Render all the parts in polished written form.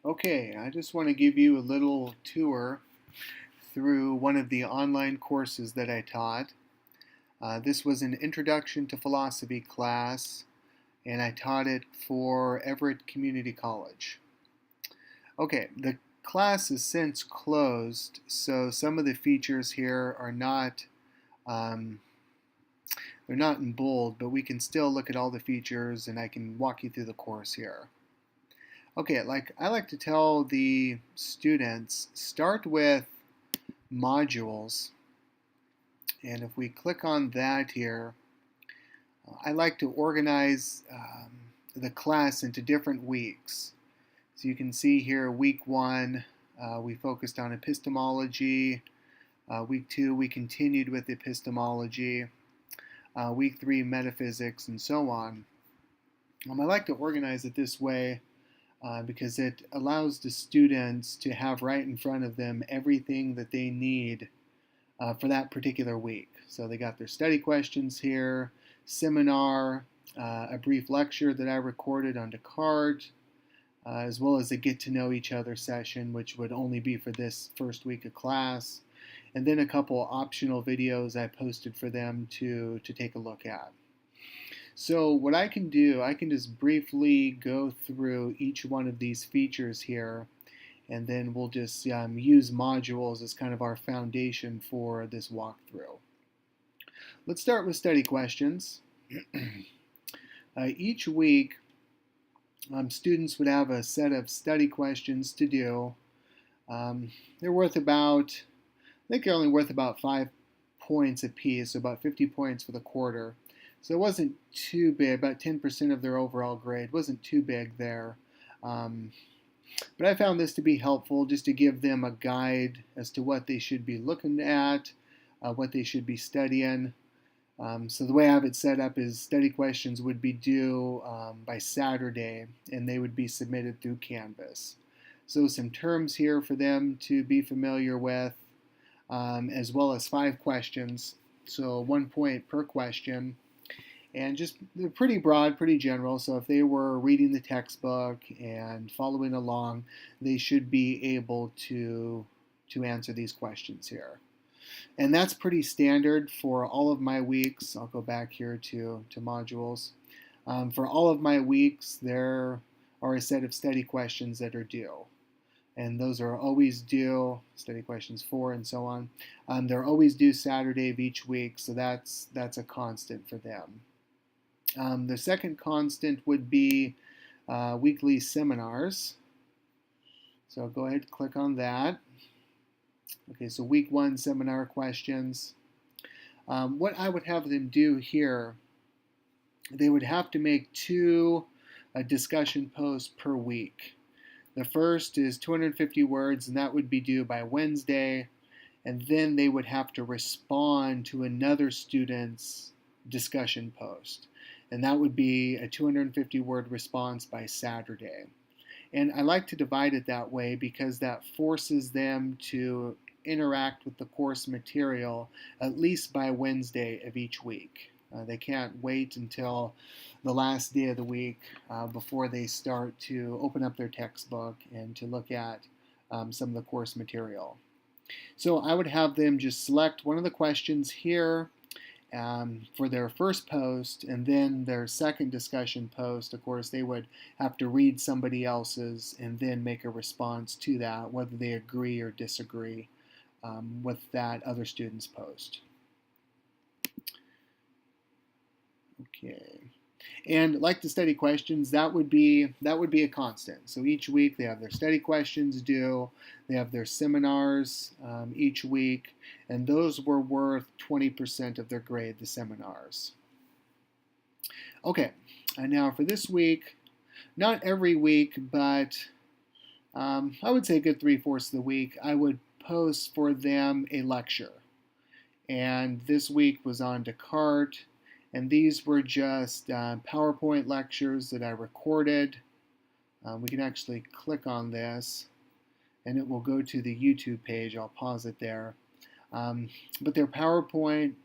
Okay, I just want to give you a little tour through one of the online courses that I taught. This was an Introduction to Philosophy class, and I taught it for Everett Community College. Okay, the class is since closed, so some of the features here are not um, they're not in bold, but we can still look at all the features, and I can walk you through the course here. Okay, like I like to tell the students, start with modules, and if we click on that here, I like to organize the class into different weeks. So you can see here, week one, we focused on epistemology. Week two, we continued with epistemology. Week three, metaphysics, and so on. I like to organize it this way because it allows the students to have right in front of them everything that they need for that particular week. So they got their study questions here, seminar, a brief lecture that I recorded on Descartes, as well as a get to know each other session, which would only be for this first week of class, and then a couple optional videos I posted for them to take a look at. So what I can do, I can just briefly go through each one of these features here, and then we'll just use modules as kind of our foundation for this walkthrough. Let's start with study questions. Each week, students would have a set of study questions to do. They're worth about, I think they're only worth about 5 points apiece, so about 50 points for the quarter. So it wasn't too big, about 10% of their overall grade. Wasn't too big there. But I found this to be helpful just to give them a guide as to what they should be looking at, what they should be studying. So the way I have it set up is study questions would be due by Saturday, and they would be submitted through Canvas. So some terms here for them to be familiar with, as well as 5 questions, so 1 point per question. And just they're pretty broad, pretty general. So if they were reading the textbook and following along, they should be able to answer these questions here. And that's pretty standard for all of my weeks. I'll go back here to modules. For all of my weeks, there are a set of study questions that are due. And those are always due, study questions 4 and so on. They're always due Saturday of each week, so that's a constant for them. The second constant would be weekly seminars. So go ahead and click on that. Okay, so week 1 seminar questions. What I would have them do here, they would have to make 2 discussion posts per week. The first is 250 words, and that would be due by Wednesday. And then they would have to respond to another student's discussion post. And that would be a 250 word response by Saturday. And I like to divide it that way because that forces them to interact with the course material at least by Wednesday of each week. They can't wait until the last day of the week before they start to open up their textbook and to look at some of the course material. So I would have them just select one of the questions here for their first post, and then their second discussion post, of course, they would have to read somebody else's and then make a response to that, whether they agree or disagree with that other student's post. Okay. And like the study questions, that would be a constant. So each week they have their study questions due, they have their seminars each week, and those were worth 20% of their grade, the seminars. Okay, and now for this week, not every week, but I would say a good 3/4 of the week, I would post for them a lecture. And this week was on Descartes. And these were just PowerPoint lectures that I recorded. We can actually click on this and it will go to the YouTube page. I'll pause it there. But they're PowerPoint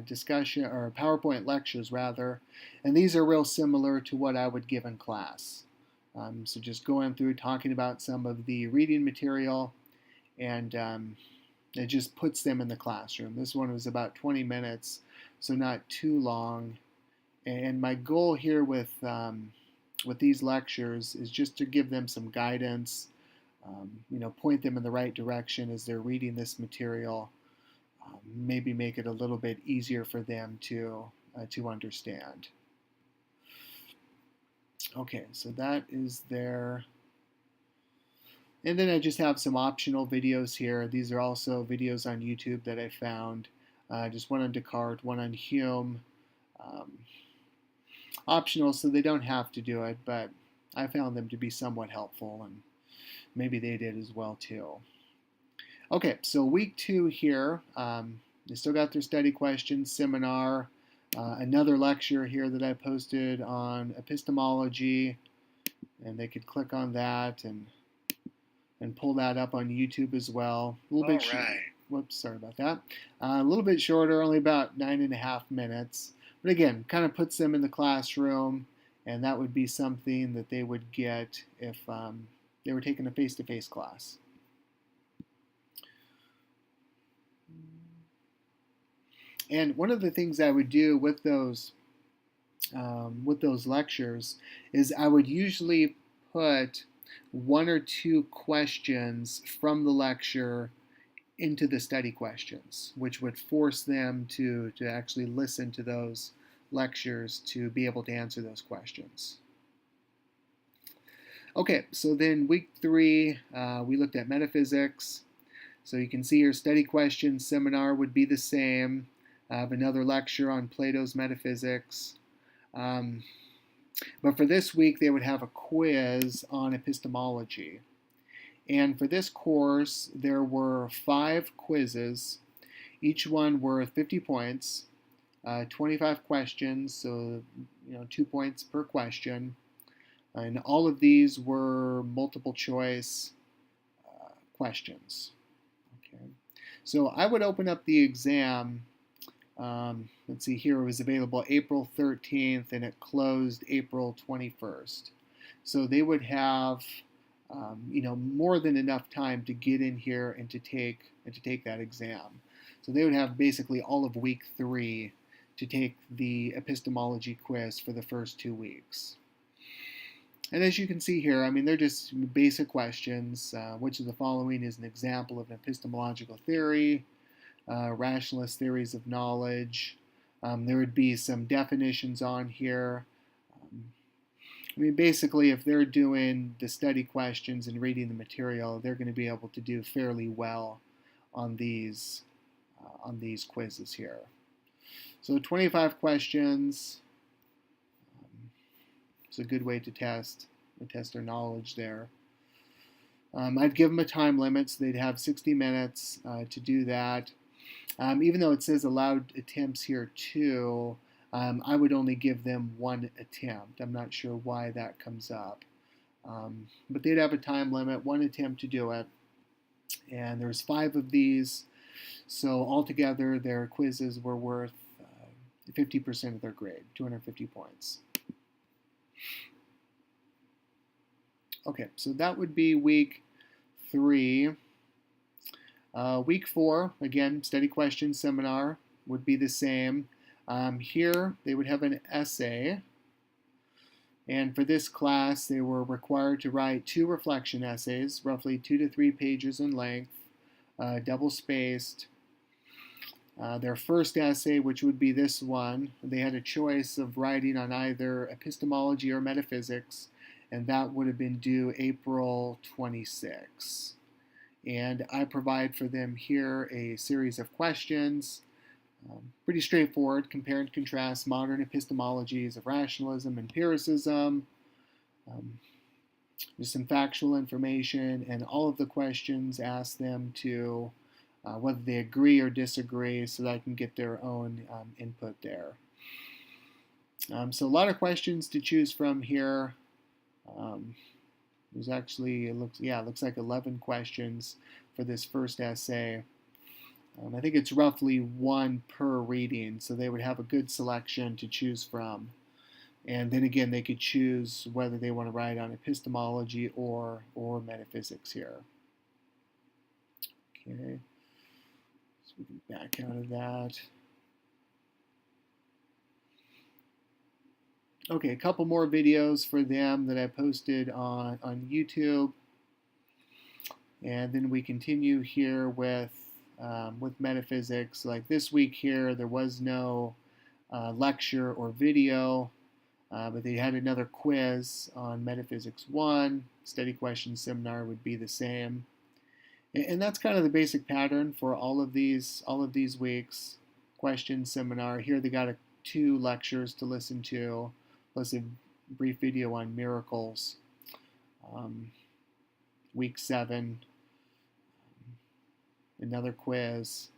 discussion, or PowerPoint lectures rather, and these are real similar to what I would give in class. So just going through talking about some of the reading material, and it just puts them in the classroom. This one was about 20 minutes, so not too long. And my goal here with these lectures is just to give them some guidance, point them in the right direction as they're reading this material, maybe make it a little bit easier for them to understand. Okay, so that is there. And then I just have some optional videos here. These are also videos on YouTube that I found. Just one on Descartes, one on Hume. Optional, so they don't have to do it, but I found them to be somewhat helpful, and maybe they did as well too. Okay, so week 2 here. They still got their study questions, seminar, another lecture here that I posted on epistemology, and they could click on that and pull that up on YouTube as well. A little bit whoops, sorry about that. A little bit shorter, only about 9.5 minutes. But again, kind of puts them in the classroom, and that would be something that they would get if they were taking a face-to-face class. And one of the things I would do with those lectures is I would usually put 1 or 2 questions from the lecture into the study questions, which would force them to actually listen to those lectures to be able to answer those questions. Okay, so then week 3, we looked at metaphysics. So you can see your study question seminar would be the same. I have another lecture on Plato's Metaphysics. But for this week, they would have a quiz on epistemology. And for this course, there were 5 quizzes, each one worth 50 points, 25 questions, so 2 points per question. And all of these were multiple choice questions. Okay. So I would open up the exam. Let's see here, it was available April 13th and it closed April 21st. So they would have more than enough time to get in here and to take that exam. So they would have basically all of week 3 to take the epistemology quiz for the first 2 weeks. And as you can see here, I mean, they're just basic questions. Which of the following is an example of an epistemological theory? Rationalist theories of knowledge. There would be some definitions on here. I mean, basically, if they're doing the study questions and reading the material, they're going to be able to do fairly well on these quizzes here. So 25 questions. It's a good way to test their knowledge there. I'd give them a time limit, so they'd have 60 minutes to do that. Even though it says allowed attempts here too, I would only give them 1 attempt. I'm not sure why that comes up. But they'd have a time limit, 1 attempt to do it. And there's 5 of these. So altogether, their quizzes were worth 50% of their grade, 250 points. Okay, so that would be week 3. Week 4, again, study question seminar would be the same. Here, they would have an essay. And for this class, they were required to write 2 reflection essays, roughly 2 to 3 pages in length, double-spaced. Their first essay, which would be this one, they had a choice of writing on either epistemology or metaphysics, and that would have been due April 26. And I provide for them here a series of questions, pretty straightforward, compare and contrast modern epistemologies of rationalism and empiricism, just some factual information, and all of the questions ask them to whether they agree or disagree so that I can get their own input there. So a lot of questions to choose from here. There's actually, it looks like 11 questions for this first essay. I think it's roughly 1 per reading, so they would have a good selection to choose from. And then again, they could choose whether they want to write on epistemology or metaphysics here. Okay, so we can back out of that. Okay, a couple more videos for them that I posted on YouTube. And then we continue here with metaphysics. Like this week here, there was no lecture or video, but they had another quiz on Metaphysics 1. Study question seminar would be the same. And that's kind of the basic pattern for all of these weeks. Question, seminar. Here they got 2 lectures to listen to, plus a brief video on miracles. Week 7, another quiz,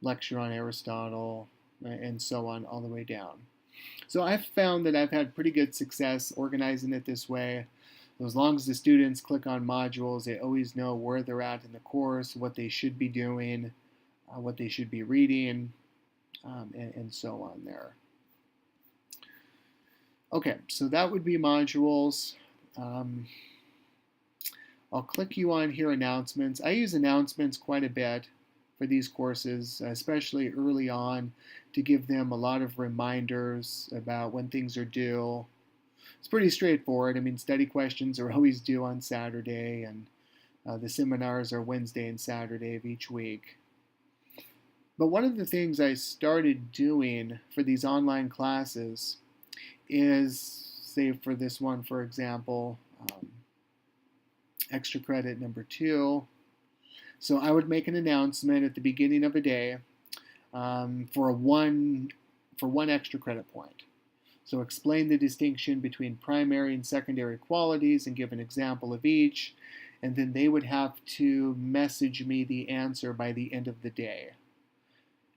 lecture on Aristotle, and so on all the way down. So I've found that I've had pretty good success organizing it this way. As long as the students click on modules, they always know where they're at in the course, what they should be doing, what they should be reading, and so on there. Okay, so that would be modules. I'll click you on here, announcements. I use announcements quite a bit for these courses, especially early on, to give them a lot of reminders about when things are due. It's pretty straightforward. I mean, study questions are always due on Saturday, and the seminars are Wednesday and Saturday of each week. But one of the things I started doing for these online classes is, say for this one, for example, extra credit number 2. So I would make an announcement at the beginning of a day for one extra credit point. So explain the distinction between primary and secondary qualities and give an example of each, and then they would have to message me the answer by the end of the day.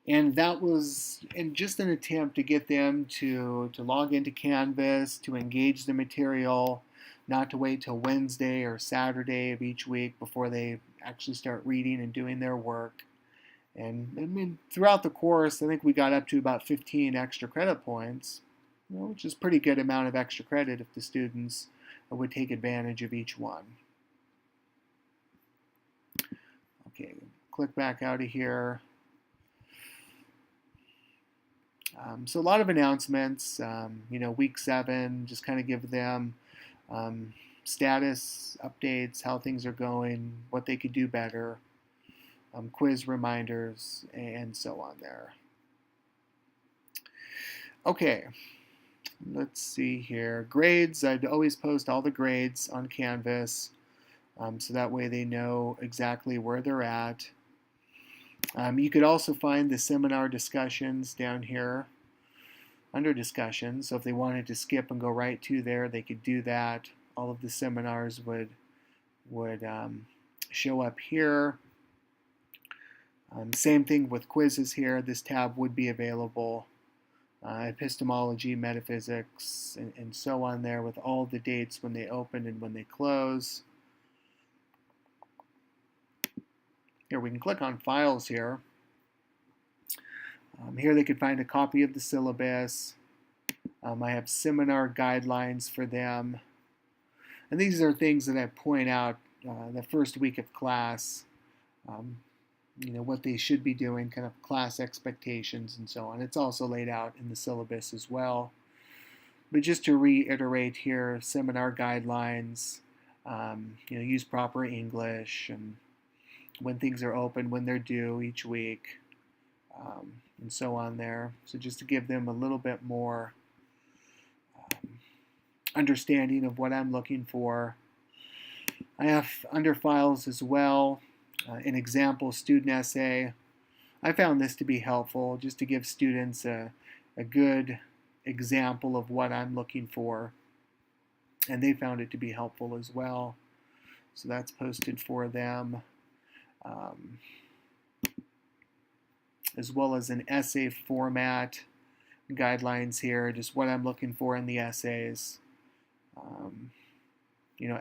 And that was just an attempt to get them to log into Canvas, to engage the material, not to wait till Wednesday or Saturday of each week before they actually start reading and doing their work. And I mean, throughout the course, I think we got up to about 15 extra credit points, which is a pretty good amount of extra credit if the students would take advantage of each one. Okay, click back out of here. So a lot of announcements, week 7, just kind of give them status updates, how things are going, what they could do better, quiz reminders, and so on there. Okay, let's see here. Grades, I'd always post all the grades on Canvas, so that way they know exactly where they're at. You could also find the seminar discussions down here under discussions. So if they wanted to skip and go right to there, they could do that. All of the seminars would show up here. Same thing with quizzes here. This tab would be available. Epistemology, metaphysics, and so on there with all the dates when they open and when they close. Here we can click on files here. Here they could find a copy of the syllabus. I have seminar guidelines for them. And these are things that I point out the first week of class, what they should be doing, kind of class expectations and so on. It's also laid out in the syllabus as well. But just to reiterate here, seminar guidelines, use proper English, and when things are open, when they're due each week, and so on there. So just to give them a little bit more understanding of what I'm looking for. I have under files as well an example student essay. I found this to be helpful just to give students a good example of what I'm looking for, and they found it to be helpful as well. So that's posted for them. As well as an essay format guidelines here, just what I'm looking for in the essays,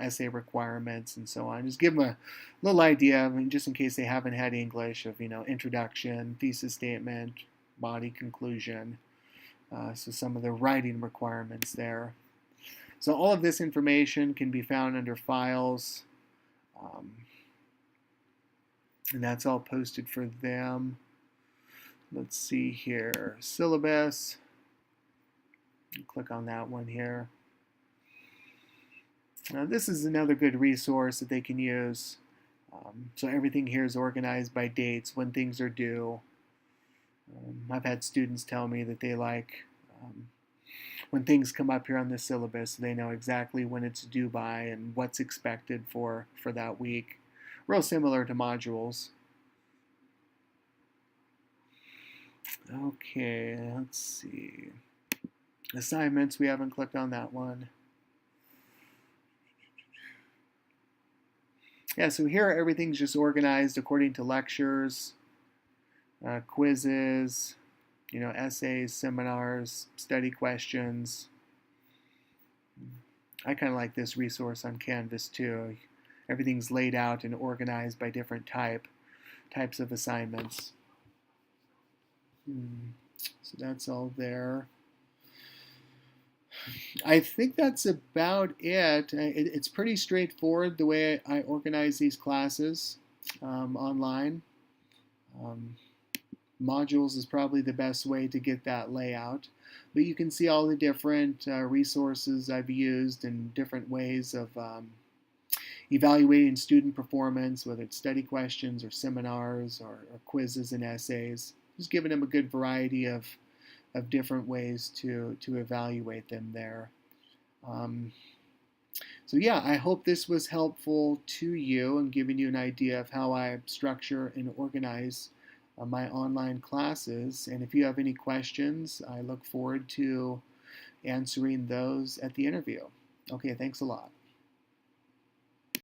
essay requirements and so on. Just give them a little idea, just in case they haven't had English, of introduction, thesis statement, body, conclusion, So some of the writing requirements there. So all of this information can be found under Files, and that's all posted for them. Let's see here, Syllabus. Click on that one here. This is another good resource that they can use. So everything here is organized by dates, when things are due. I've had students tell me that they like when things come up here on the syllabus, they know exactly when it's due by and what's expected for that week. Real similar to modules. Okay, let's see. Assignments, we haven't clicked on that one. Yeah, so here everything's just organized according to lectures, quizzes, essays, seminars, study questions. I kind of like this resource on Canvas too. Everything's laid out and organized by different types of assignments. So that's all there. I think that's about it. It's pretty straightforward the way I organize these classes online. Modules is probably the best way to get that layout. But you can see all the different resources I've used and different ways of evaluating student performance, whether it's study questions or seminars or quizzes and essays. Just giving them a good variety of different ways to evaluate them there. So yeah, I hope this was helpful to you and giving you an idea of how I structure and organize my online classes. And if you have any questions, I look forward to answering those at the interview. Okay, thanks a lot.